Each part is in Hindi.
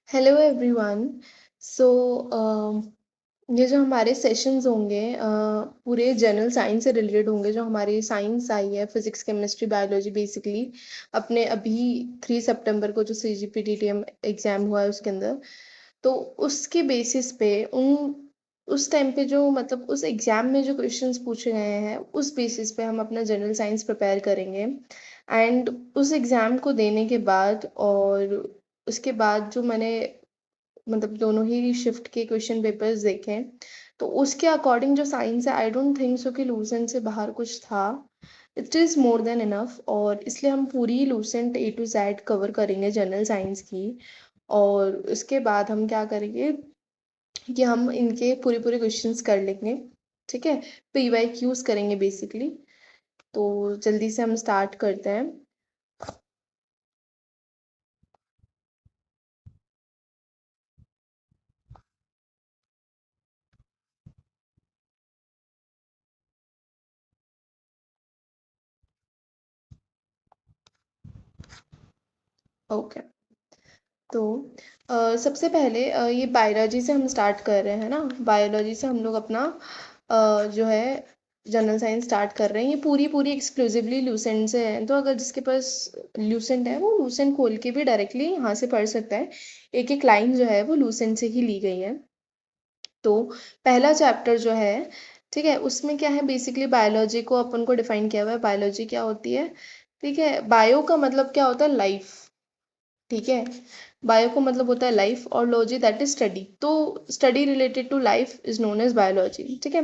Hello everyone. सो ये जो हमारे सेशंस होंगे पूरे जनरल साइंस से रिलेटेड होंगे। जो हमारी साइंस आई है, फिजिक्स केमिस्ट्री बायोलॉजी, बेसिकली अपने अभी 3 सितंबर को जो CGPTTM एग्जाम हुआ है उसके अंदर, तो उसके बेसिस पे उन उस टाइम पे जो मतलब उस एग्जाम में जो क्वेश्चंस पूछे गए हैं उस बेसिस पे हम अपना जनरल साइंस प्रिपेयर करेंगे। एंड उस एग्जाम को देने के बाद और उसके बाद जो मैंने मतलब दोनों ही शिफ्ट के क्वेश्चन पेपर्स देखे हैं, तो उसके अकॉर्डिंग जो साइंस है, आई डोंट थिंक सो कि लूसेंट से बाहर कुछ था। It is more than enough, और इसलिए हम पूरी Lucent A to Z cover करेंगे जनरल साइंस की। और उसके बाद हम क्या करेंगे कि हम इनके पूरे पूरे क्वेश्चंस कर लेंगे। ठीक है, PYQs करेंगे बेसिकली। तो जल्दी से हम स्टार्ट करते हैं। ओके। तो सबसे पहले ये बायोलॉजी से हम स्टार्ट कर रहे हैं ना। बायोलॉजी से हम लोग अपना जो है जनरल साइंस स्टार्ट कर रहे हैं। ये पूरी पूरी एक्सक्लूसिवली लूसेंट से है, तो अगर जिसके पास लूसेंट है वो लूसेंट खोल के भी डायरेक्टली यहाँ से पढ़ सकता है। एक एक लाइन जो है वो लूसेंट से ही ली गई है। तो पहला चैप्टर जो है, ठीक है, उसमें क्या है, बेसिकली बायोलॉजी को अपन को डिफाइन किया हुआ है। बायोलॉजी क्या होती है? ठीक है, बायो का मतलब क्या होता है? लाइफ। ठीक है, बायो का मतलब होता है लाइफ, और लॉजी दैट इज स्टडी। तो study related to life is known as biology. ठीक है,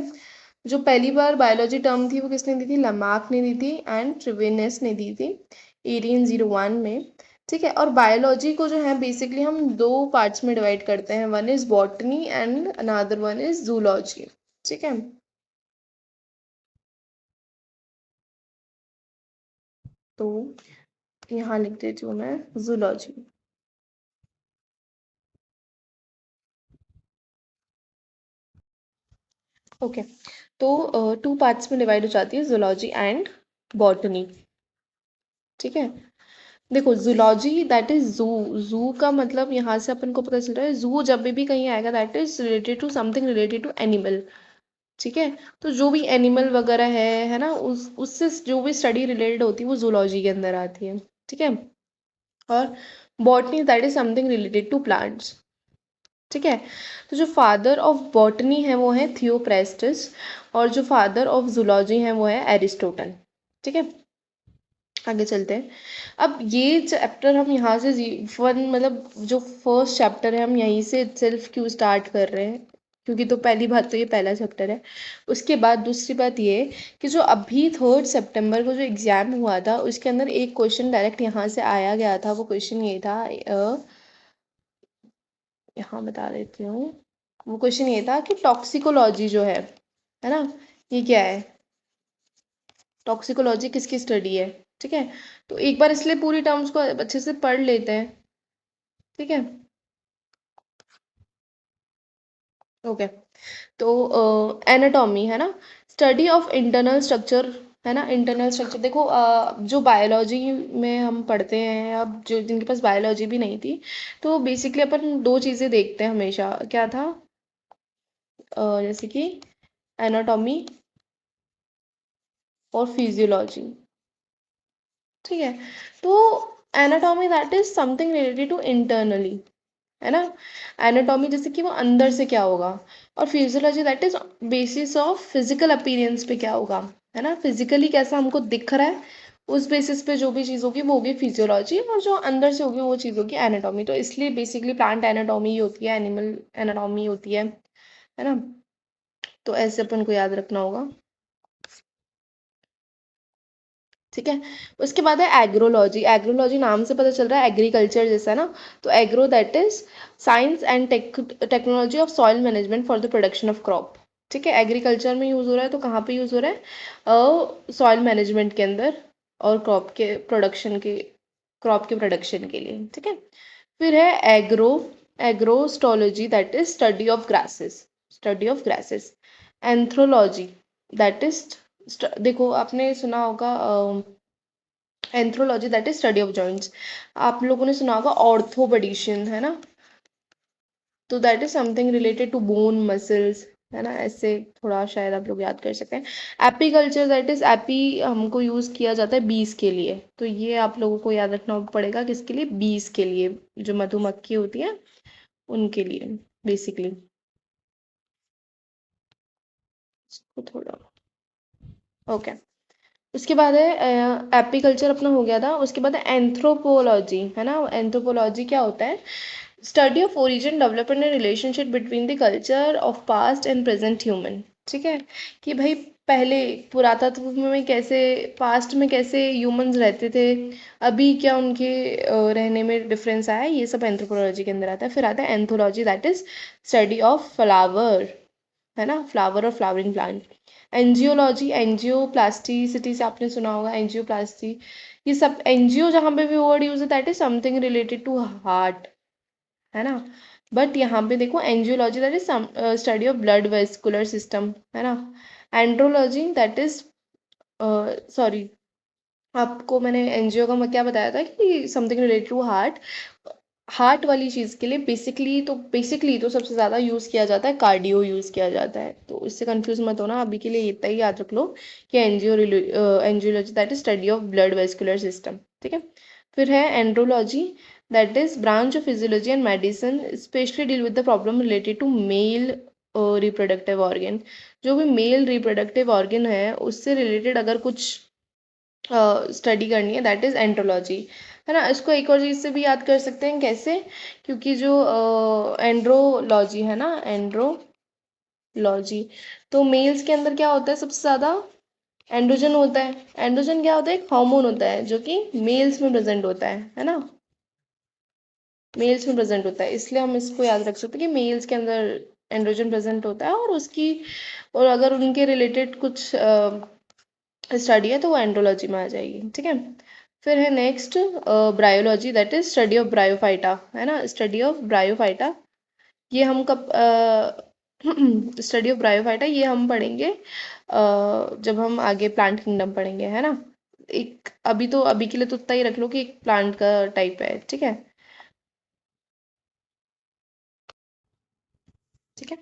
जो पहली बार बायोलॉजी टर्म थी वो किसने दी थी? लमार्क ने दी थी एंड ट्रिवेनस ने दी थी 1801 में। ठीक है, और बायोलॉजी को जो है बेसिकली हम दो पार्ट्स में डिवाइड करते हैं। One is botany and another one is zoology. ठीक है, तो यहाँ लिख देती हूँ मैं जूलॉजी। ओके, तो टू पार्ट्स में डिवाइड हो जाती है, जूलॉजी एंड बॉटनी। ठीक है, देखो जूलॉजी दैट इज जू। जू का मतलब यहाँ से अपन को पता चल रहा है, जू जब भी कहीं आएगा that is related to something related to animal. ठीक है, तो जो भी एनिमल वगैरह है ना, उस उससे जो भी स्टडी रिलेटेड होती है वो जूलॉजी के अंदर आती है। ठीक है, और botany that is something related to plants. ठीक है, तो जो फादर ऑफ बॉटनी है वो है थियोप्रेस्टस, और जो फादर ऑफ जूलॉजी है वो है एरिस्टोटल। ठीक है, आगे चलते हैं। अब ये चैप्टर हम यहाँ से वन मतलब जो फर्स्ट चैप्टर है हम यहीं से सेल्फ क्यों स्टार्ट कर रहे हैं, क्योंकि तो पहली बात तो ये पहला चैप्टर है। उसके बाद दूसरी बात ये कि जो अभी 3 सितंबर को जो एग्ज़ाम हुआ था उसके अंदर एक क्वेश्चन डायरेक्ट यहाँ से आया गया था। वो क्वेश्चन ये था, यहाँ बता देती हूँ। वो क्वेश्चन ये था कि टॉक्सिकोलॉजी जो है ना, ये क्या है? टॉक्सिकोलॉजी किसकी स्टडी है? ठीक है, तो एक बार इसलिए पूरी टर्म्स को अच्छे से पढ़ लेते हैं। ठीक है, ओके। तो एनाटॉमी है ना, स्टडी ऑफ इंटरनल स्ट्रक्चर है ना। इंटरनल स्ट्रक्चर देखो, जो बायोलॉजी में हम पढ़ते हैं, अब जो जिनके पास बायोलॉजी भी नहीं थी, तो बेसिकली अपन दो चीज़ें देखते हैं हमेशा। क्या था? जैसे कि एनाटॉमी और फिजियोलॉजी। ठीक है, तो anatomy that is something related to internally, है ना। एनाटॉमी जैसे कि वो अंदर से क्या होगा, और physiology that is basis of physical appearance पे क्या होगा, है ना। फिजिकली कैसा हमको दिख रहा है, उस बेसिस पे जो भी चीज़ होगी वो होगी फिजियोलॉजी, और जो अंदर से होगी वो चीज़ होगी एनाटॉमी। तो इसलिए बेसिकली प्लांट एनाटॉमी होती है, एनिमल एनाटॉमी होती है ना। तो ऐसे अपन को याद रखना होगा। ठीक है, उसके बाद है एग्रोलॉजी। एग्रोलॉजी नाम से पता चल रहा है एग्रीकल्चर जैसा ना। तो agro that is science and technology of soil management for the production of crop. ठीक है, एग्रीकल्चर में यूज़ हो रहा है, तो कहाँ पे यूज़ हो रहा है? सॉइल मैनेजमेंट के अंदर, और क्रॉप के प्रोडक्शन के लिए। ठीक है, फिर है agrostology that is study of grasses. Study of grasses. Arthrology that is, देखो आपने सुना होगा arthrology that is study of joints. आप लोगों ने सुना होगा ऑर्थोपेडिशन, है ना। तो that is something related to bone muscles, है ना, ऐसे थोड़ा शायद आप लोग याद कर सकते हैं। एपीकल्चर दैट इज एपी हमको यूज किया जाता है बीज के लिए, तो ये आप लोगों को याद रखना पड़ेगा, किसके लिए, बीज के लिए, जो मधुमक्खी होती है उनके लिए बेसिकली। इसको थोड़ा ओके। उसके बाद है एपीकल्चर अपना हो गया था। उसके बाद है एंथ्रोपोलॉजी, है ना। एंथ्रोपोलॉजी क्या होता है, study of origin development and relationship between the culture of past and present human. ठीक है, कि भाई पहले पुरातत्व में कैसे, पास्ट में कैसे ह्यूमंस रहते थे, अभी क्या उनके रहने में डिफरेंस आया, ये सब एंथ्रोपोलॉजी के अंदर आता है। फिर आता है anthology that is study of flower, है ना, फ्लावर और फ्लावरिंग प्लांट। एंजियोलॉजी, एंजियोप्लास्टिसिटी से आपने सुना होगा, एंजियोप्लास्टी, ये सब एनजीओ जहाँ पे भी वर्ड यूज है that is something related to heart, है ना। बट यहाँ पे देखो angiology that is study of blood vascular system, है ना। एंड्रोलॉजी दैट इज सॉरी, आपको मैंने एनजीओ का क्या बताया था कि something related to heart. Heart वाली चीज़ के लिए बेसिकली तो सबसे ज़्यादा यूज़ किया जाता है कार्डियो, यूज़ किया जाता है, तो इससे कंफ्यूज मत होना। अभी के लिए इतना ही याद रख लो कि angiology that is study of blood vascular system, ठीक है। फिर है andrology that is branch of physiology and medicine, specially deal with the problem related to male reproductive organ. जो भी मेल रिप्रोडक्टिव ऑर्गन है उससे रिलेटेड अगर कुछ स्टडी करनी है दैट इज एंड्रोलॉजी, है ना। इसको एक और चीज़ से भी याद कर सकते हैं, कैसे, क्योंकि जो एंड्रोलॉजी है ना, एंड्रोलॉजी, तो मेल्स के अंदर क्या होता है सबसे ज़्यादा, एंड्रोजन होता है। एंड्रोजन क्या होता है, एक हार्मोन होता है जो कि मेल्स में प्रेजेंट होता है ना, मेल्स में प्रेजेंट होता है, इसलिए हम इसको याद रख सकते हैं कि मेल्स के अंदर एंड्रोजन प्रेजेंट होता है, और उसकी, और अगर उनके रिलेटेड कुछ स्टडी है तो वो एंड्रोलॉजी में आ जाएगी, ठीक है। फिर है next bryology that is study of bryophyta, है ना, स्टडी ऑफ ब्रायोफाइटा। ये हम कब स्टडी ऑफ ब्रायोफाइटा ये हम पढ़ेंगे जब हम आगे प्लांट किंगडम पढ़ेंगे, है ना। एक अभी के लिए तो उतना ही रख लो कि एक प्लांट का टाइप है, ठीक है, ठीक है।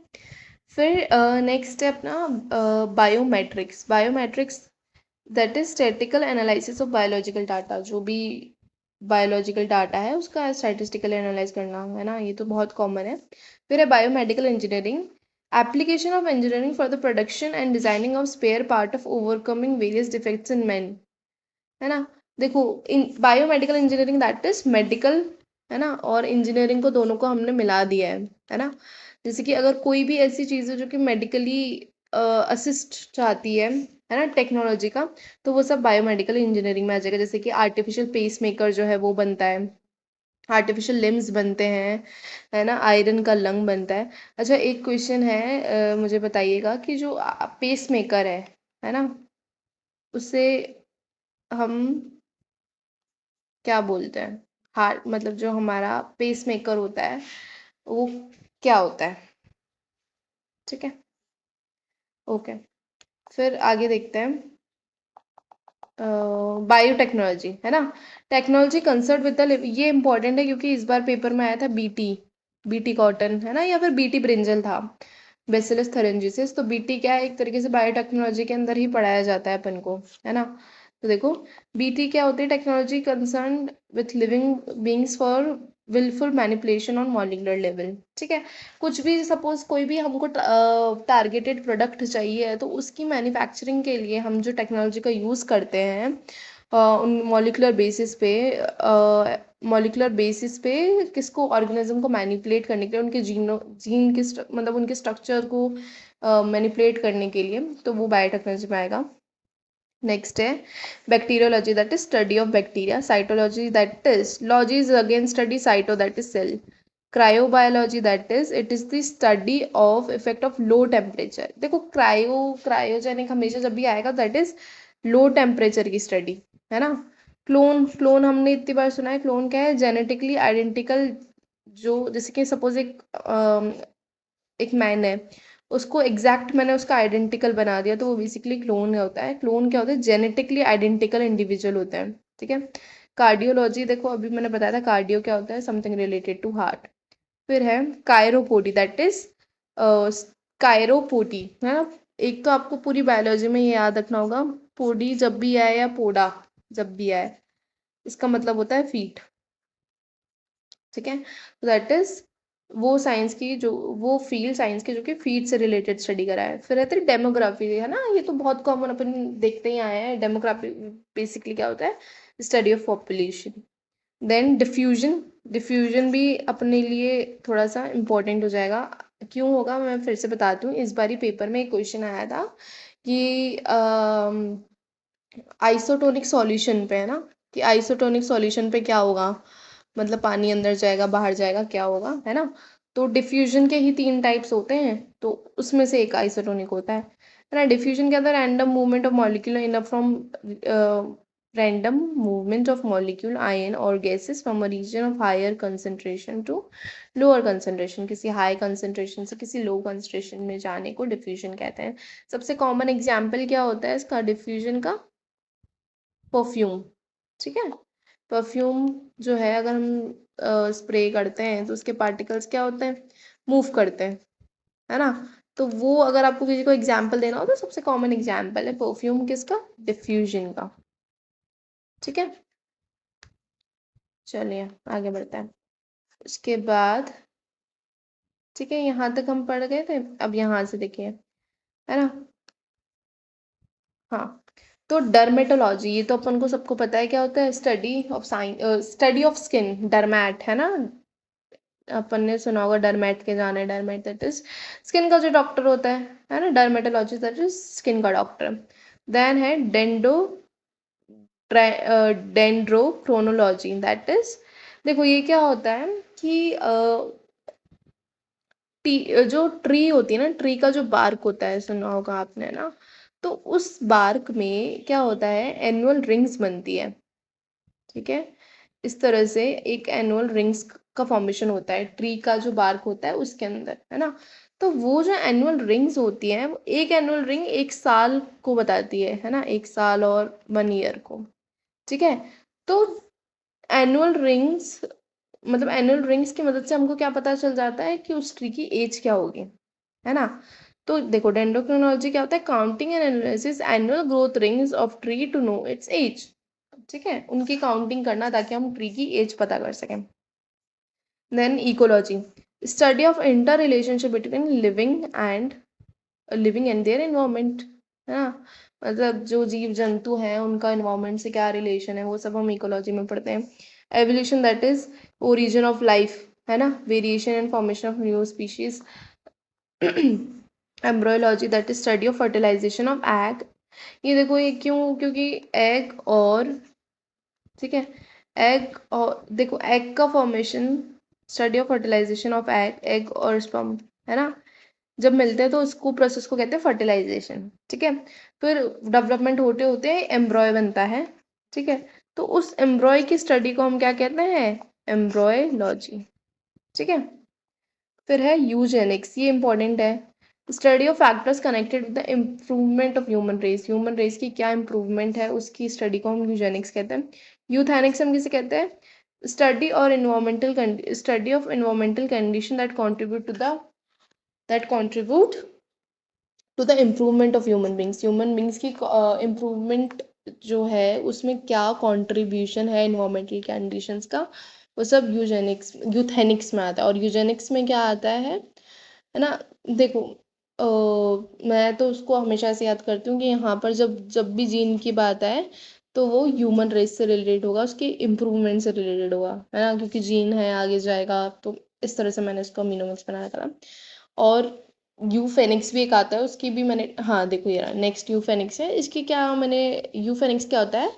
फिर नेक्स्ट है अपना biometrics. Biometrics that is statistical analysis of biological data, जो भी बायोलॉजिकल डाटा है उसका स्टैटिस्टिकल एनालाइज करना, है ना, ये तो बहुत कॉमन है। फिर है biomedical engineering, application of engineering for the production and designing of spare part of overcoming various defects in man, है ना। देखो in biomedical engineering that is medical, है ना, और इंजीनियरिंग को दोनों को हमने मिला दिया है ना। जैसे कि अगर कोई भी ऐसी चीज़ है जो कि मेडिकली असिस्ट चाहती है ना, टेक्नोलॉजी का, तो वो सब बायोमेडिकल इंजीनियरिंग में आ जाएगा। जैसे कि आर्टिफिशियल पेस मेकर जो है वो बनता है, आर्टिफिशियल लिम्स बनते हैं, है ना, आयरन का लंग बनता है। अच्छा एक क्वेश्चन है, मुझे बताइएगा कि जो पेस मेकर है ना, उसे हम क्या बोलते हैं, हार्ट मतलब जो हमारा पेस मेकर होता है वो क्या होता है, ठीक है, ओके। फिर आगे देखते हैं बायोटेक्नोलॉजी, है ना। टेक्नोलॉजी कंसर्ट विद द, ये इंपॉर्टेंट है क्योंकि इस बार पेपर में आया था बीटी, बीटी कॉटन, है ना, या फिर बीटी ब्रिंजल था, बेसिलस थेरेंजिसिस। तो बीटी क्या है, एक तरीके से बायोटेक्नोलॉजी के अंदर ही पढ़ाया जाता है अपन को, है ना। तो देखो बीटी क्या होती है, technology concern with living beings for willful manipulation on molecular level, ठीक है। कुछ भी सपोज कोई भी हमको टारगेटेड प्रोडक्ट चाहिए है तो उसकी मैन्युफैक्चरिंग के लिए हम जो टेक्नोलॉजी का यूज़ करते हैं उन मॉलिकुलर बेसिस पे किसको, ऑर्गेनिज्म को मैनिपुलेट करने के लिए, उनके जीन के मतलब उनके स्ट्रक्चर को मैनिपुलेट करने के लिए, तो वो बायोटेक्नोलॉजी में आएगा। नेक्स्ट है bacteriology that is study of bacteria, cytology that is logy is again study cyto that is cell, cryobiology that is it is the study of effect of low temperature. देखो क्रायोजेनिक हमेशा जब भी आएगा दैट इज लो टेम्परेचर की स्टडी, है ना। क्लोन, क्लोन हमने इतनी बार सुना है, क्लोन क्या है, जेनेटिकली आइडेंटिकल, जो जैसे कि सपोज एक मैन है, उसको एग्जैक्ट मैंने उसका आइडेंटिकल बना दिया तो वो बेसिकली क्लोन होता है। क्लोन क्या होता है, जेनेटिकली आइडेंटिकल इंडिविजुअल होता है, ठीक है। कार्डियोलॉजी देखो अभी मैंने बताया था कार्डियो क्या होता है, समथिंग रिलेटेड टू हार्ट। फिर है कायरोपोडी, दैट इज कायरोपोडी है ना। एक तो आपको पूरी बायोलॉजी में ये याद रखना होगा, पोडी जब भी आए या पोडा जब भी आए, इसका मतलब होता है फीट। ठीक है, दैट इज वो साइंस की जो वो फील्ड साइंस की जो कि फीड से रिलेटेड स्टडी करा है। फिर रहती है डेमोग्राफी, है ना, ये तो बहुत कॉमन अपन देखते ही आए हैं। डेमोग्राफी बेसिकली क्या होता है, study of population. Then diffusion, diffusion भी अपने लिए थोड़ा सा इम्पोर्टेंट हो जाएगा। क्यों होगा मैं फिर से बताती हूँ। इस बारी पेपर में एक क्वेश्चन आया था कि आइसोटोनिक सॉल्यूशन पे, है ना, कि आइसोटोनिक सॉल्यूशन पे क्या होगा, मतलब पानी अंदर जाएगा बाहर जाएगा क्या होगा, है ना। तो डिफ्यूजन के ही 3 टाइप्स होते हैं, तो उसमें से एक आइसोटोनिक होता है ना। डिफ्यूजन के अंदर random movement of molecule in from random movement of molecule ion और gases from a region of higher concentration to lower concentration, किसी हाई कंसंट्रेशन से किसी लो कंसंट्रेशन में जाने को डिफ्यूजन कहते हैं। सबसे कॉमन एग्जाम्पल क्या होता है इसका डिफ्यूजन का, परफ्यूम। ठीक है, परफ्यूम जो है अगर हम स्प्रे करते हैं तो उसके पार्टिकल्स क्या होते हैं, मूव करते हैं, है ना। तो वो अगर आपको किसी को एग्जाम्पल देना हो तो सबसे कॉमन एग्जाम्पल है परफ्यूम किसका, डिफ्यूजन का। ठीक है, चलिए आगे बढ़ते हैं। उसके बाद ठीक है, यहाँ तक हम पढ़ गए थे। अब यहाँ से देखिए, है ना। हाँ, तो डर्मेटोलॉजी, ये तो अपन को सबको पता है क्या होता है, study of science, study of skin, dermat, है ना। अपन ने सुना होगा डरमैट के जाने, डरमैट दैट इज स्किन का जो डॉक्टर होता है ना। डर्मेटोलॉजी दैट इज स्किन का डॉक्टर। देन है डेंड्रोक्रोनोलॉजी, दैट इज, देखो ये क्या होता है कि जो ट्री होती है ना, ट्री का जो बार्क होता है, सुना होगा आपने ना। तो उस बार्क में क्या होता है, एनुअल रिंग्स बनती है। ठीक है, इस तरह से एक एनुअल रिंग्स का फॉर्मेशन होता है ट्री का जो बार्क होता है उसके अंदर, है ना। तो वो जो एनुअल रिंग्स होती हैं, वो एक एनुअल रिंग एक साल को बताती है ना, एक साल और 1 ईयर को। ठीक है, तो एनुअल रिंग्स, मतलब एनुअल रिंग्स की मदद से हमको क्या पता चल जाता है कि उस ट्री की एज क्या होगी, है ना। तो देखो डेंड्रोक्रोनोलॉजी क्या होता है, counting and analysis annual growth rings of tree to know its age. ठीक है, उनकी काउंटिंग करना ताकि हम ट्री की एज पता कर सकें। Then ecology, study of inter relationship between living and their environment, है ना। मतलब जो जीव जंतु हैं उनका एनवायरमेंट से क्या रिलेशन है, वो सब हम इकोलॉजी में पढ़ते हैं। Evolution that is origin of life, है ना, variation and formation of new species. Embryology that is study of fertilisation of egg. ये देखो ये क्यों, क्योंकि एग और, ठीक है, एग और देखो एग का formation, study of fertilisation of egg, egg और स्पर्म, है ना, जब मिलते हैं तो उसको प्रोसेस को कहते हैं फर्टिलाइजेशन। ठीक है, फिर डेवलपमेंट होते होते एम्ब्रॉय बनता है। ठीक है, तो उस एम्ब्रॉय की स्टडी को हम क्या कहते हैं, एम्ब्रॉयलॉजी। ठीक है, फिर है यूजेनिक्स, ये इंपॉर्टेंट है। Study of factors connected with the improvement of human race, human race की क्या इम्प्रूवमेंट है उसकी स्टडी को हम यूजेनिक्स कहते हैं। यूथेनिक्स हम किसे कहते हैं, study of environmental condition that contribute to the improvement of human beings की इम्प्रूवमेंट जो है उसमें क्या कंट्रीब्यूशन है इन्वायरमेंटल कंडीशंस का, वो सब यूथेनिक्स में आता है। और यूजेनिक्स में क्या आता है ना। देखो मैं तो उसको हमेशा से याद करती हूँ कि यहाँ पर जब जब भी जीन की बात आए तो वो ह्यूमन रेस से रिलेटेड होगा, उसके इम्प्रूवमेंट से रिलेटेड होगा, है ना, क्योंकि जीन है आगे जाएगा। तो इस तरह से मैंने इसको अमीनोमिक्स बनाया था। और यूफेनिक्स भी एक आता है, उसकी भी मैंने, हाँ देखो ये रहा नेक्स्ट यूफेनिक्स है, इसकी क्या मैंने, यूफेनिक्स क्या होता है,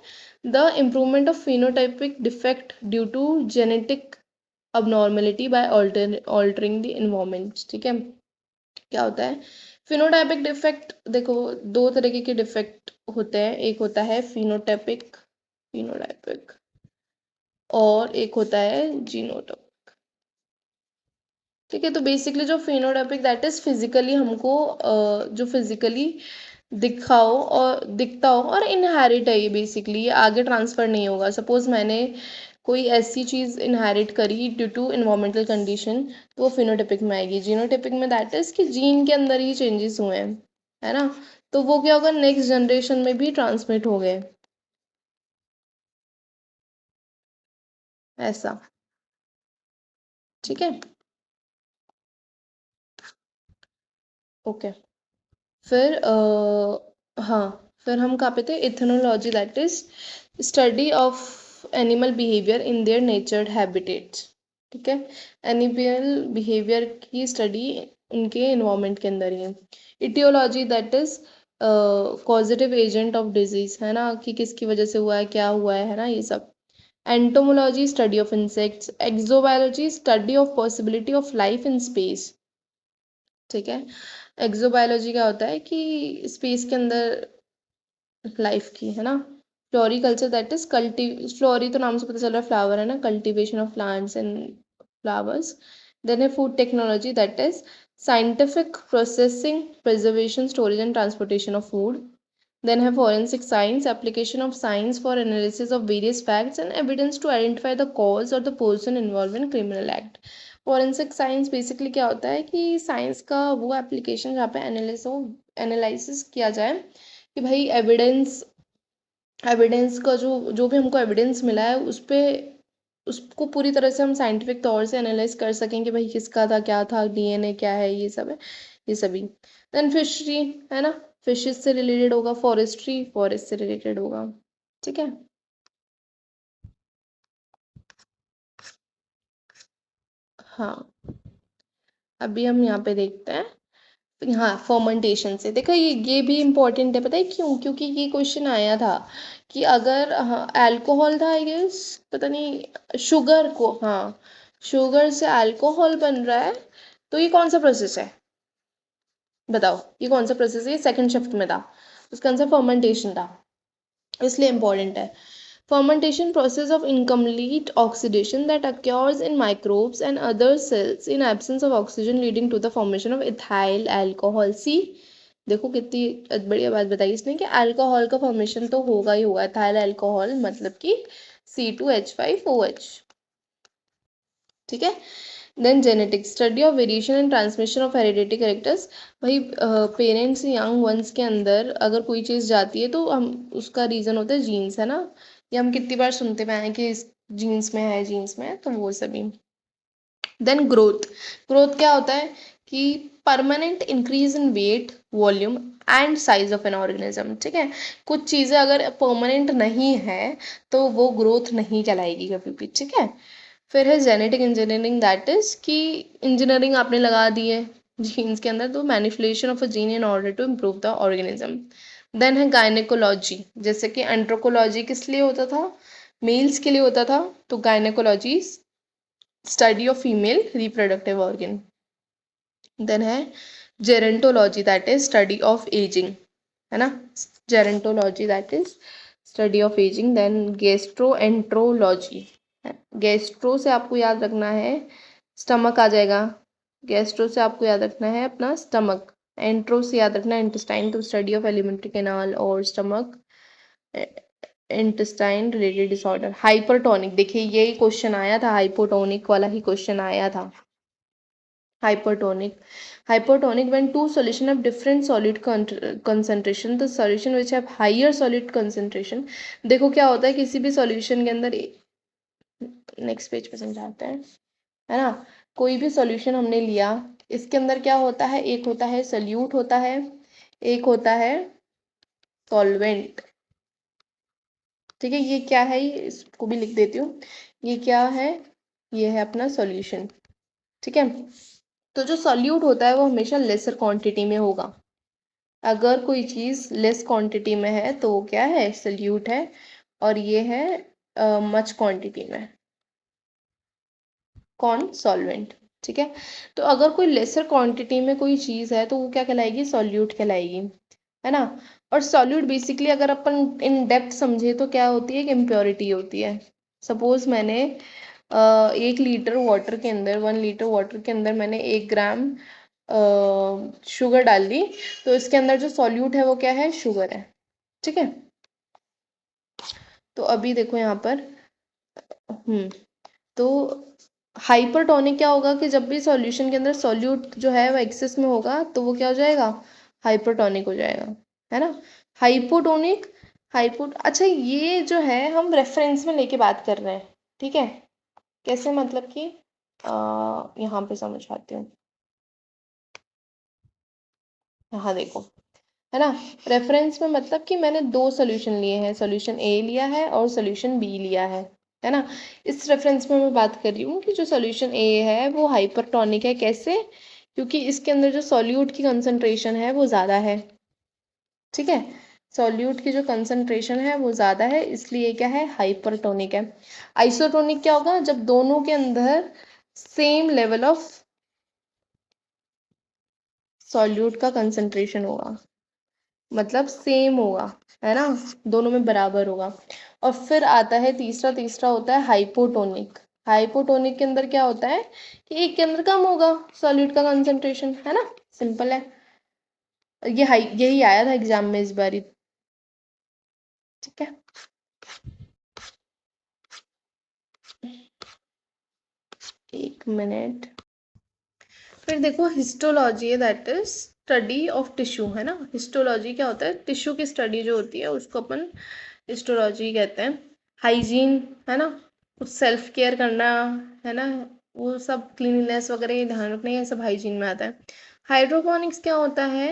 the improvement of phenotypic defect due to genetic abnormality by altering the environment। ठीक है, क्या होता है फिनोटाइपिक डिफेक्ट, देखो 2 तरीके के डिफेक्ट होते हैं, एक होता है फिनोटाइपिक और एक होता है जीनोटाइपिक। ठीक है, तो बेसिकली जो फिनोटाइपिक दैट इज फिजिकली हमको जो फिजिकली दिखाओ और दिखता हो और इनहेरिट है, ये बेसिकली ये आगे ट्रांसफर नहीं होगा। सपोज मैंने कोई ऐसी चीज़ इनहेरिट करी ड्यू टू इन्वायरमेंटल कंडीशन, तो वो फिनोटाइपिक में आएगी। जीनोटाइपिक में दैट इज कि जीन के अंदर ही चेंजेस हुए हैं, है ना, तो वो क्या होगा, नेक्स्ट जनरेशन में भी ट्रांसमिट हो गए, ऐसा। ठीक है, ओके। फिर हाँ, फिर हम कहाँ पे थे, ethology that is study of animal behaviour in their natural habitats. ठीक है, एनिमल बिहेवियर की स्टडी उनके इन्वायरमेंट के अंदर ही है। Aetiology that is causative agent of disease, है ना, कि किसकी वजह से हुआ है, क्या हुआ है ना, ये सब। Entomology study of insects. Exobiology study of possibility of life in space. ठीक है, एक्सोबायोलॉजी क्या होता है कि स्पेस के अंदर लाइफ की, है ना। फ्लोरिकल्चर दैट इज कल्टी, फ्लोरी तो नाम से पता चल रहा है फ्लावर, है ना, cultivation of plants and flowers. Then है food technology that is scientific processing, preservation, storage and transportation of food. Then have forensic science, application of science for analysis of various facts and evidence to identify the cause or the person involved in criminal act. Forensic science basically क्या होता है कि साइंस का वो एप्लीकेशन जहाँ पे एनालिसिस किया जाए कि भाई एविडेंस, एविडेंस का जो जो भी हमको एविडेंस मिला है उस पे, उसको पूरी तरह से हम साइंटिफिक तौर से एनालाइज कर सकें कि भाई किसका था, क्या था, डीएनए क्या है, ये सब है, ये सभी। देन फिशरी, है ना, फिशेस से रिलेटेड होगा। फॉरेस्ट्री, फॉरेस्ट से रिलेटेड होगा। ठीक है, हाँ, अभी हम यहाँ पे देखते हैं। हाँ, फर्मेंटेशन से देखो, ये भी इम्पोर्टेंट है, पता है क्यों, क्योंकि ये क्वेश्चन आया था कि अगर, हाँ, अल्कोहल था आई गेस, पता नहीं, शुगर को, हाँ, शुगर से अल्कोहल बन रहा है, तो ये कौन सा प्रोसेस है, बताओ, ये कौन सा प्रोसेस है, ये सेकंड शिफ्ट में था, उसका आंसर फर्मेंटेशन था, इसलिए इम्पोर्टेंट है। Fermentation process of incomplete oxidation that occurs in microbes and other cells in absence of oxygen leading to the formation of ethyl alcohol. See, देखो कितनी बढ़िया बात बताई इसने कि अल्कोहल का फॉर्मेशन तो होगा ही होगा, एथाइल अल्कोहल मतलब कि C2H5OH। ठीक है, then genetics study of variation and transmission of heredity characters. भाई पेरेंट्स यंग वंस के अंदर अगर कोई चीज़ जाती है तो हम, उसका रीज़न होता है जीन्स, है ना, ये हम कितनी बार सुनते हुए आए हैं कि इस जीन्स में है, जीन्स में है, तो वो सभी। देन ग्रोथ, ग्रोथ क्या होता है कि permanent increase in weight, volume and size of an organism. ठीक है, कुछ चीज़ें अगर परमानेंट नहीं है तो वो ग्रोथ नहीं कहलाएगी कभी भी। ठीक है, फिर है जेनेटिक इंजीनियरिंग दैट इज कि इंजीनियरिंग आपने लगा दी है जीन्स के अंदर, तो manipulation of a gene in order to improve the organism. Then है गायनेकोलॉजी, जैसे कि एंड्रोकोलॉजी किस लिए होता था, मेल्स के लिए होता था, तो gynaecology study of female reproductive organ. Then है gerontology that is study of ageing, है ना, gerontology that is study of ageing. Then gastroenterology, gastro से आपको याद रखना है स्टमक आ जाएगा, गैस्ट्रो से आपको याद रखना है अपना स्टमक, एंट्रो से याद रखना है इंटेस्टाइन, तो स्टडी ऑफ एलिमेंट्री कैनाल और stomach, intestine related disorder. Hypertonic, देखिए यही क्वेश्चन आया था, हाइपोटोनिक वाला ही क्वेश्चन आया था। hypertonic, hypertonic when two solution have different solid concentration, the solution which have higher solid concentration। देखो क्या होता है किसी भी सॉल्यूशन के अंदर, नेक्स्ट पेज पे समझाते हैं, है ना, कोई भी सॉल्यूशन हमने लिया, इसके अंदर क्या होता है, एक होता है सल्यूट होता है, एक होता है सॉल्वेंट। ठीक है, ये क्या है, ये इसको भी लिख देती हूँ, ये क्या है, ये है अपना सॉल्यूशन। ठीक है, तो जो सॉल्यूट होता है वो हमेशा लेसर क्वांटिटी में होगा, अगर कोई चीज़ लेस क्वांटिटी में है तो वो क्या है, सल्यूट है, और ये है मच क्वांटिटी में, कौन, सॉल्वेंट। ठीक है, तो अगर कोई लेसर क्वांटिटी में कोई चीज़ है तो वो क्या कहलाएगी, सॉल्यूट कहलाएगी, है ना। और सॉल्यूट बेसिकली अगर अपन इन डेप्थ समझे तो क्या होती है, कि इम्प्योरिटी होती है। सपोज मैंने 1 लीटर वाटर के अंदर, 1 लीटर वाटर के अंदर मैंने 1 ग्राम शुगर डाल दी, तो इसके अंदर जो सॉल्यूट है वो क्या है, शुगर है। ठीक है, तो अभी देखो यहाँ पर तो हाइपरटोनिक क्या होगा कि जब भी सॉल्यूशन के अंदर सॉल्यूट जो है वो एक्सेस में होगा तो वो क्या हो जाएगा, हाइपरटोनिक हो जाएगा, है ना। हाइपोटोनिक, अच्छा ये जो है हम रेफरेंस में लेके बात कर रहे हैं, ठीक है। कैसे मतलब कि यहाँ पे समझाती हूँ। हाँ देखो, है ना। रेफरेंस में मतलब कि मैंने दो सोल्यूशन लिए हैं, सोल्यूशन ए लिया है और सोल्यूशन बी लिया है ना। इस रेफरेंस में मैं बात कर रही हूँ कि जो सोल्यूशन ए है वो हाइपरटोनिक है। कैसे? क्योंकि इसके अंदर जो सॉल्यूट की कंसंट्रेशन है वो ज़्यादा है, ठीक है। सॉल्यूट की जो कंसंट्रेशन है वो ज़्यादा है, इसलिए क्या है, हाइपरटोनिक है। आइसोटोनिक क्या होगा, जब दोनों के अंदर सेम लेवल ऑफ सॉल्यूट का कंसंट्रेशन होगा, मतलब सेम होगा, है ना, दोनों में बराबर होगा। और फिर आता है तीसरा, तीसरा होता है हाइपोटोनिक। हाइपोटोनिक के अंदर क्या होता है कि एक के अंदर कम होगा सॉल्यूट का कंसंट्रेशन, है ना, सिंपल है। यही आया था एग्जाम में इस बारी, ठीक है। एक मिनट। फिर देखो हिस्टोलॉजी है, that is study of tissue, है ना। हिस्टोलॉजी क्या होता है, टिश्यू की स्टडी जो होती है उसको अपन हिस्टोलॉजी कहते हैं। हाइजीन, है ना, कुछ सेल्फ केयर करना, है ना, वो सब क्लीनलीनेस वगैरह ये ध्यान रखना, ये सब हाइजीन में आता है। हाइड्रोपोनिक्स क्या होता है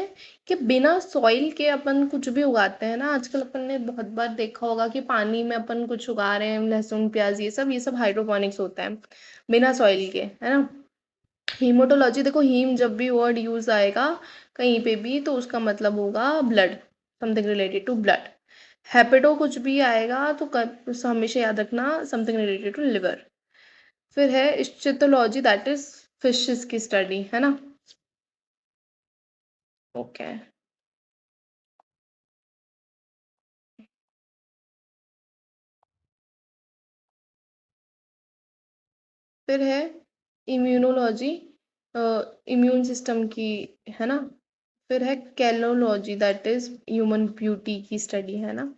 कि बिना सॉइल के अपन कुछ भी उगाते हैं ना। आजकल अपन ने बहुत बार देखा होगा कि पानी में अपन कुछ उगा रहे हैं, लहसुन प्याज, ये सब हाइड्रोपोनिक्स होता है, बिना सॉइल के, है ना। हीमोटोलॉजी, देखो हीम जब भी वर्ड यूज आएगा कहीं पे भी तो उसका मतलब होगा blood, something related to blood. Hepato कुछ भी आएगा तो हमेशा याद रखना समथिंग रिलेटेड टू लिवर। फिर है इस्चिथोलॉजी, दैट इज फिशेस की स्टडी, है ना। ओके। फिर है इम्यूनोलॉजी, इम्यून सिस्टम की, है ना। फिर है कैलोलॉजी, दैट इज ह्यूमन ब्यूटी की स्टडी, है ना।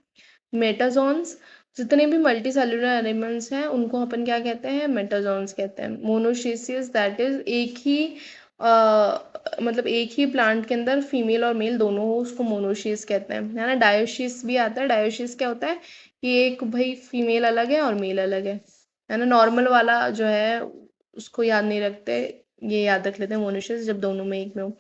मेटाजोन्स, जितने भी मल्टी सेलुलर एलिमेंट्स हैं उनको अपन क्या कहते हैं, मेटाजोन्स कहते हैं। मोनोशियसिस, दैट इज एक ही मतलब एक ही प्लांट के अंदर फीमेल और मेल दोनों हो उसको मोनोशियस कहते हैं, है ना। डायोशियस भी आता है। डायोशियस क्या होता है कि एक भाई फीमेल अलग है और मेल अलग है ना। नॉर्मल वाला जो है उसको याद नहीं रखते, ये याद रख लेते हैं मोनोशियस जब दोनों में एक में हो।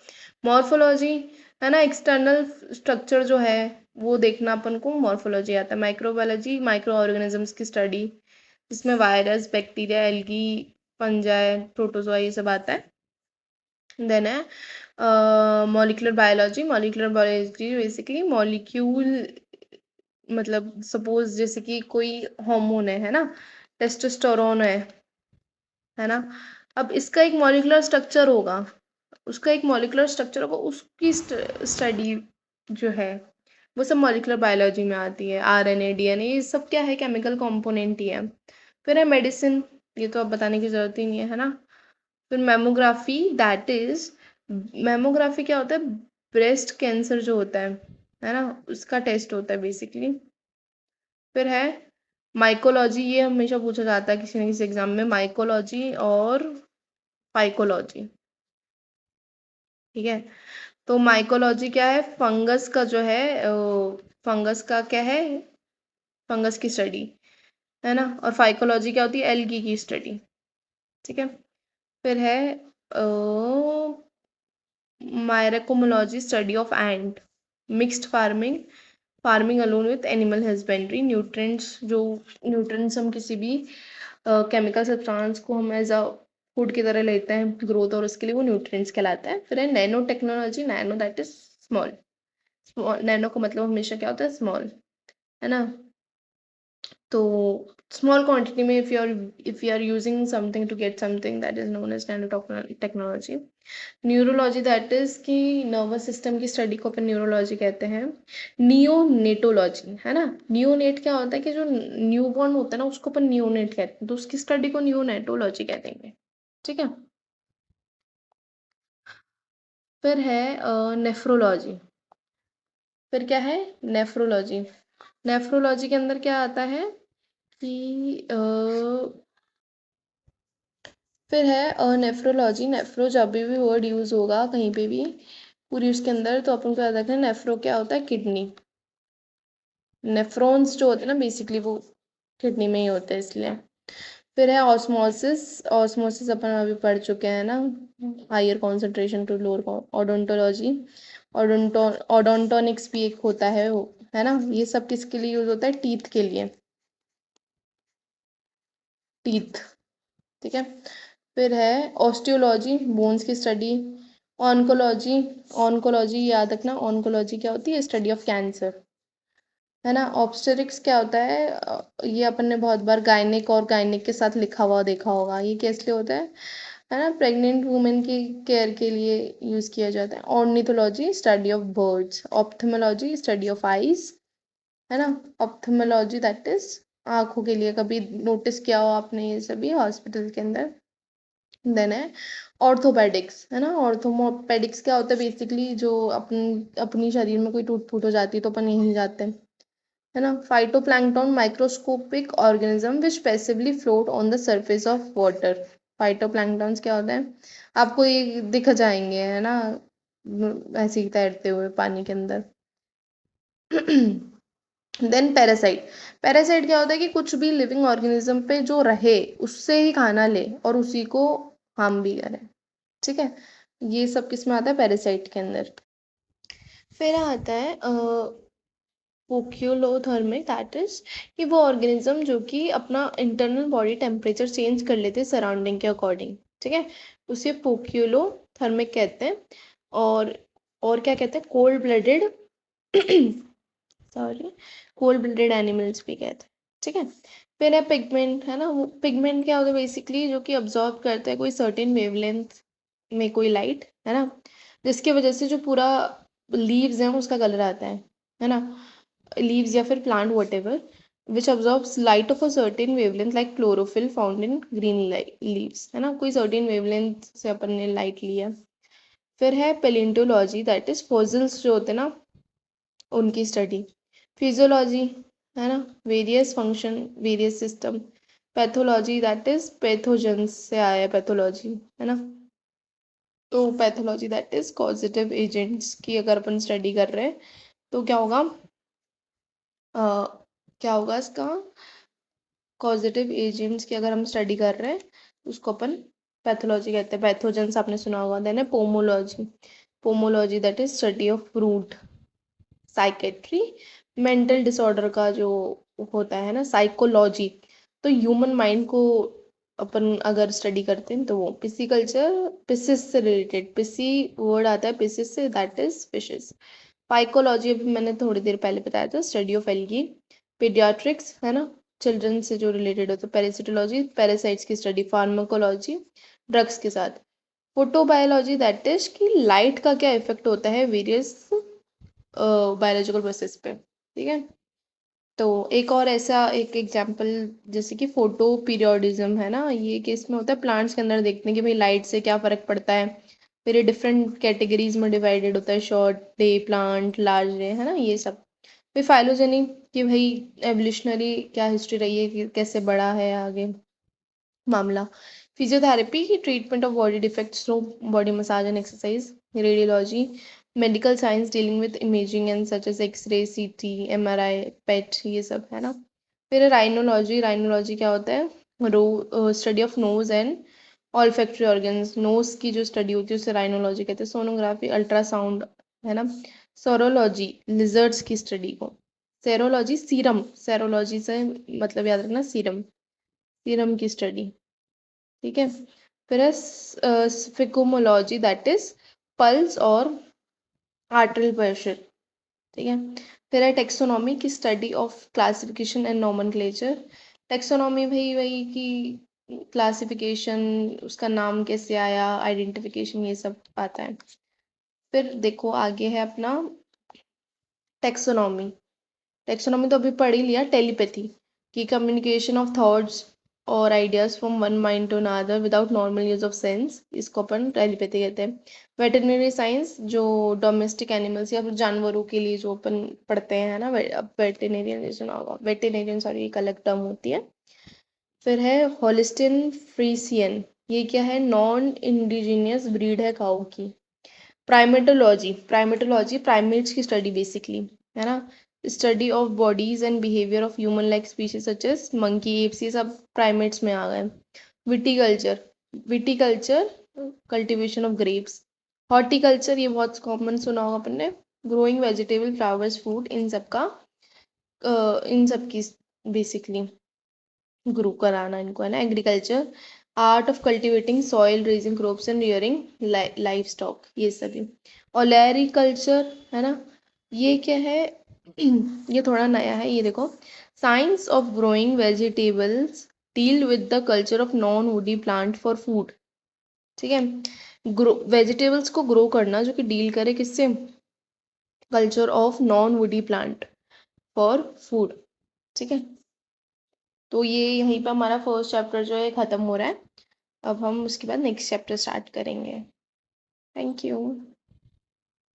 मॉर्फोलॉजी, है ना, एक्सटर्नल स्ट्रक्चर जो है वो देखना अपन को मॉर्फोलॉजी आता है। माइक्रोबायोलॉजी, माइक्रो ऑर्गेनिजम्स की स्टडी, जिसमें virus, bacteria, algae, fungi, protozoa ये सब आता है। देन है molecular biology. Molecular biology basically molecule, मतलब सपोज जैसे कि कोई हार्मोन है ना, टेस्टोस्टेरोन है ना। अब इसका एक मॉलिक्यूलर स्ट्रक्चर होगा, उसका एक मॉलिक्यूलर स्ट्रक्चर होगा, उसकी स्टडी जो है वो सब मॉलिक्यूलर बायोलॉजी में आती है। आरएनए, डीएनए, ये सब क्या है, केमिकल कंपोनेंट ही है। फिर है मेडिसिन, ये तो अब बताने की जरूरत ही नहीं है ना। फिर मेमोग्राफी, दैट इज, मेमोग्राफी क्या होता है, ब्रेस्ट कैंसर जो होता है ना, उसका टेस्ट होता है बेसिकली। फिर है माइकोलॉजी, ये हमेशा पूछा जाता है किसी न किसी एग्जाम में, माइकोलॉजी और फाइकोलॉजी, ठीक है। तो माइकोलॉजी क्या है, फंगस का जो है, फंगस का क्या है, फंगस की स्टडी, है ना। और फाइकोलॉजी क्या होती है, एल्गी की स्टडी, ठीक है। फिर है myrmecology, study of ant. Mixed farming, farming alone with animal husbandry. Nutrients, जो न्यूट्रेंट्स हम किसी भी केमिकल सब्सटेंस को हम एज अ फूड की तरह लेते हैं ग्रोथ और उसके लिए, वो न्यूट्रिएंट्स कहलाता है। फिर है nano technology, nano that is small, small, nano का मतलब हमेशा क्या होता है, स्मॉल, है ना। तो स्मॉल क्वांटिटी में if you are using something to get something, that is known as nano technology. Neurology, that is कि नर्वस सिस्टम की स्टडी को अपन न्यूरोलॉजी कहते हैं। नियोनेटोलॉजी, है ना। नियोनेट क्या होता है कि जो न्यूबॉर्न होता है ना उसको अपन नियोनेट कहते हैं, तो उसकी स्टडी को नियोनेटोलॉजी कह देंगे, ठीक है। फिर है नेफ्रोलॉजी। फिर क्या है, नेफ्रोलॉजी। नेफ्रोलॉजी के अंदर क्या आता है कि फिर है नेफ्रोलॉजी। नेफ्रो जब भी वर्ड यूज होगा कहीं पे भी पूरी उसके अंदर, तो अपन को याद रखना है नेफ्रो क्या होता है, किडनी। नेफ्रॉन्स जो होते हैं ना बेसिकली वो किडनी में ही होते हैं इसलिए। फिर है ऑस्मोसिस। ऑस्मोसिस अपन अभी पढ़ चुके हैं ना, higher concentration to lower. Odontology, ओडोंटोनिक्स भी एक होता है वो, है ना। ये सब किसके लिए यूज होता है, टीथ के लिए, टीथ। ठीक है। फिर है ऑस्टियोलॉजी, बोन्स की स्टडी। ऑन्कोलॉजी, ऑन्कोलॉजी याद रखना, ऑन्कोलॉजी क्या होती है, स्टडी ऑफ कैंसर, है ना। ऑब्स्टेरिक्स क्या होता है, ये अपन ने बहुत बार गायनिक और गायनिक के साथ लिखा हुआ देखा होगा, ये किस लिए होता है ना, प्रेग्नेंट वुमेन की केयर के लिए यूज किया जाता है। Ornithology, study of birds. Ophthalmology, study of eyes, है ना। ऑप्थेमोलॉजी दैट इज आंखों के लिए, कभी नोटिस किया हो आपने ये सभी हॉस्पिटल के अंदर। देन है ऑर्थोपेडिक्स, है ना। ऑर्थोपेडिक्स क्या होता है, बेसिकली जो अपनी शरीर में कोई टूट फूट हो जाती है तो अपन यहीं जाते हैं, है ना। Phytoplankton, microscopic organism which passively float on the surface of water. Phytoplanktons क्या होता है, आपको ये दिख जाएंगे, है ना, ऐसे ही तैरते हुए पानी के अंदर। Then parasite. पैरासाइट क्या होता है कि कुछ भी लिविंग ऑर्गेनिज्म पे जो रहे उससे ही खाना ले और उसी को हार्म भी करे। ठीक है, ये सब किस में आता है, पैरासाइट के अंदर। फिर आता है पोक्यूलोथर्मिक, दैट इज कि वो ऑर्गेनिज्म जो कि अपना इंटरनल बॉडी टेम्परेचर चेंज कर लेते हैं सराउंडिंग के अकॉर्डिंग। ठीक है, उसे पोक्यूलोथर्मिक कहते हैं। और और क्या कहते हैं, cold blooded, sorry, cold blooded animals भी कहते हैं। ठीक है। फिर है पिगमेंट, है ना। वो पिगमेंट क्या होता है, बेसिकली जो कि अब्जॉर्ब करता है कोई सर्टेन वेवलेंथ में कोई लाइट, है ना, जिसकी वजह से जो पूरा लीव्स हैं उसका कलर आता है ना। लीव्स या फिर plant what ever which absorbs light of a certain wavelength like chlorophyll found in green leaves, है ना। कोई सर्टेन वेवलेंथ से अपन ने लाइट लिया। फिर है पेलिंटोलॉजी, दैट इज फॉसिल्स जो होते हैं ना उनकी स्टडी। फिजियोलॉजी, है ना, various function, various system. Pathology that is pathogens से आया है पैथोलॉजी, है ना। तो pathology that is causative agents की अगर अपन स्टडी कर रहे हैं तो क्या होगा, अ, क्या होगा इसका, कॉजेटिव एजेंट्स की अगर हम स्टडी कर रहे हैं तो उसको अपन पैथोलॉजी कहते हैं। पैथोजेंस आपने सुना होगा। देन है pomology. Pomology that is study of root. Psychiatry, mental disorder का जो होता है ना, साइकोलॉजी, तो ह्यूमन माइंड को अपन अगर स्टडी करते हैं तो वो पिसिकल्चर, पिसिस से रिलेटेड, पिसी वर्ड आता है पिसिस से, दैट इज फिशेस। फाइकोलॉजी अभी मैंने थोड़ी देर पहले बताया था, स्टडी ऑफ एल्गी। पीडियाट्रिक्स, है ना, चिल्ड्रन से जो रिलेटेड होता है। पैरासिटोलॉजी, पैरासाइट्स की स्टडी। फार्माकोलॉजी, ड्रग्स के साथ। फोटोबायोलॉजी दैट इज कि लाइट का क्या इफेक्ट होता है वेरियस बायोलॉजिकल प्रोसेस पे। ठीक है, तो एक और ऐसा एक एग्जांपल जैसे कि फोटो पीरियोडिज्म, है ना, ये केस में होता है प्लांट्स के अंदर, देखते हैं कि भाई लाइट से क्या फर्क पड़ता है। फिर ये डिफरेंट कैटेगरीज में डिवाइडेड होता है, short day plant, large day, है ना, ये सब। फिर फाइलोजेनी, कि भाई एवोल्यूशनरी क्या हिस्ट्री रही है, कि कैसे बढ़ा है आगे मामला। फिजियोथेरेपी की treatment of body defects through body massage and exercise. Radiology, medical science dealing with imaging and such as X-ray, CT, MRI, PET, ये सब, है ना। फिर राइनोलॉजी। राइनोलॉजी क्या होता है, study of nose and olfactory organs. Nose की जो स्टडी होती है उसे राइनोलॉजी कहते हैं। सोनोग्राफी, अल्ट्रासाउंड, है ना। सोरोलॉजी, लिजर्ड्स की स्टडी को। सेरोलॉजी, सीरम, सेरोलॉजी से मतलब याद रखना सीरम, सीरम की स्टडी। ठीक है। फिर है स्फिक्योमोलॉजी, दैट इज पल्स और आर्टरियल प्रेशर। ठीक है। फिर है टेक्सोनॉमी की study of classification and nomenclature. Taxonomy भाई वही की क्लासिफिकेशन, उसका नाम कैसे आया, आइडेंटिफिकेशन, ये सब आता है। फिर देखो आगे है अपना टेक्सोनॉमी। टेक्सोनॉमी तो अभी पढ़ ही लिया। टेलीपैथी की कम्युनिकेशन ऑफ थॉट्स, और ideas from one mind to another without normal use of sense, इसको अपन टेलीपैथी कहते हैं। वेटरनरी साइंस जो डोमेस्टिक एनिमल्स या फिर जानवरों के लिए जो अपन पढ़ते हैं ना, वेटेनेरियन सुना होगा, वेटेनेरियन सॉरी एक अलग टर्म होती है। फिर है होलिस्टिन फ्रीसियन, ये क्या है, नॉन इंडिजिनियस ब्रीड है काऊ की। प्राइमेटोलॉजी, प्राइमेटोलॉजी प्राइमेट्स की स्टडी बेसिकली, है ना, study of bodies and behaviour of human like species such as monkey, apes, ये सब प्राइमेट्स में आ गए। Viticulture, viticulture cultivation of grapes. Horticulture ये बहुत कॉमन सुना होगा अपन ने, ग्रोइंग वेजिटेबल फ्लावर्स फ्रूट, इन सब की बेसिकली ग्रो कराना इनको, है ना। Agriculture, art of cultivating soil, raising crops and rearing life stock, ये सभी। ओलेरिकल्चर, है ना, ये क्या है ये थोड़ा नया है, ये देखो, science of growing vegetables deal with the culture of non woody plant for food, ठीक है। ग्रो वेजिटेबल्स को ग्रो करना जो कि डील करे किससे, culture of non woody plant for food, ठीक है। तो ये यहीं पर हमारा फर्स्ट चैप्टर जो है ख़त्म हो रहा है। अब हम उसके बाद नेक्स्ट चैप्टर स्टार्ट करेंगे। Thank you.